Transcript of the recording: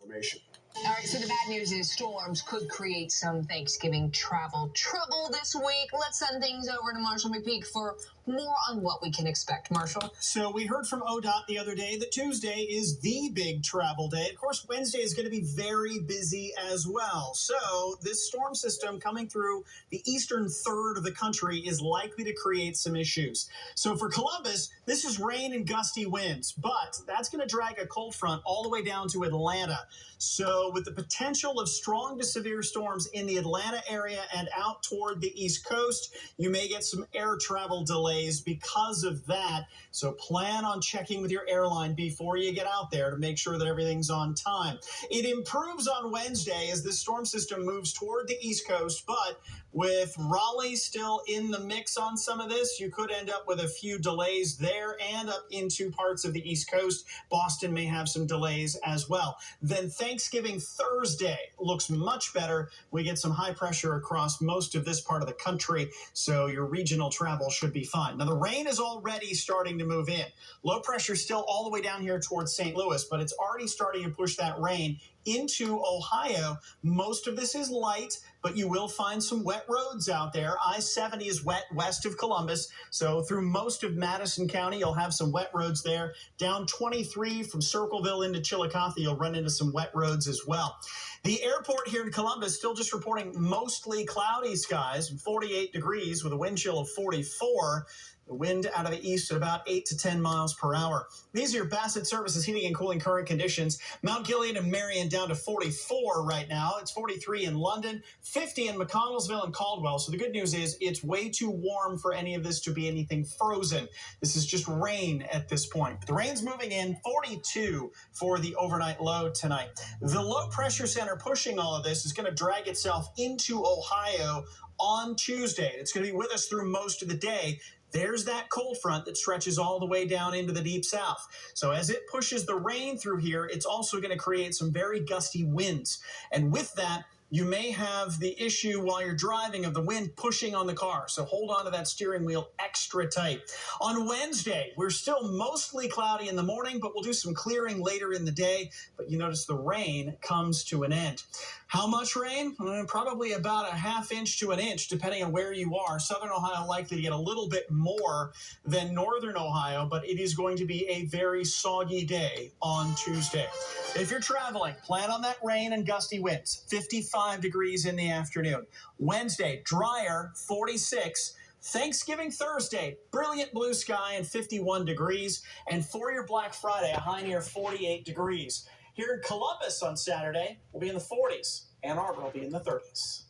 information. All right, so the bad news is storms could create some Thanksgiving travel trouble this week. Let's send things over to Marshall McPeek for more on what we can expect. Marshall? So we heard from ODOT the other day that Tuesday is the big travel day. Of course, Wednesday is going to be very busy as well. So this storm system coming through the eastern third of the country is likely to create some issues. So for Columbus, this is rain and gusty winds, but that's going to drag a cold front all the way down to Atlanta. So with the potential of strong to severe storms in the Atlanta area and out toward the East Coast, you may get some air travel delays because of that. So plan on checking with your airline before you get out there to make sure that everything's on time. It improves on Wednesday as this storm system moves toward the East Coast, but with Raleigh still in the mix on some of this, you could end up with a few delays there and up into parts of the East Coast. Boston may have some delays as well. Then Thanksgiving Thursday looks much better. We get some high pressure across most of this part of the country, so your regional travel should be fine. Now, the rain is already starting to move in. Low pressure still all the way down here towards St. Louis, but it's already starting to push that rain into Ohio. Most of this is light, but you will find some wet roads out there. I-70 is wet west of Columbus, so through most of Madison County, you'll have some wet roads there. Down 23 from Circleville into Chillicothe, you'll run into some wet roads as well. The airport here in Columbus still just reporting mostly cloudy skies, 48 degrees with a wind chill of 44. The wind out of the east at about 8 to 10 miles per hour. These are your Bassett Services heating and cooling current conditions. Mount Gilead and Marion down to 44 right now. It's 43 in London, 50 in McConnellsville and Caldwell. So the good news is it's way too warm for any of this to be anything frozen. This is just rain at this point. But the rain's moving in, 42 for the overnight low tonight. The low pressure center pushing all of this is going to drag itself into Ohio on Tuesday. It's going to be with us through most of the day. There's that cold front that stretches all the way down into the deep south. So as it pushes the rain through here, it's also going to create some very gusty winds. And with that, you may have the issue while you're driving of the wind pushing on the car. So hold on to that steering wheel extra tight. On Wednesday, we're still mostly cloudy in the morning, but we'll do some clearing later in the day. But you notice the rain comes to an end. How much rain? Probably about a ½ inch to an inch, depending on where you are. Southern Ohio likely to get a little bit more than northern Ohio, but it is going to be a very soggy day on Tuesday. If you're traveling, plan on that rain and gusty winds. 55 degrees in the afternoon. Wednesday, drier, 46. Thanksgiving Thursday, brilliant blue sky and 51 degrees. And for your Black Friday, a high near 48 degrees. Here in Columbus on Saturday, we'll be in the 40s. Ann Arbor will be in the 30s.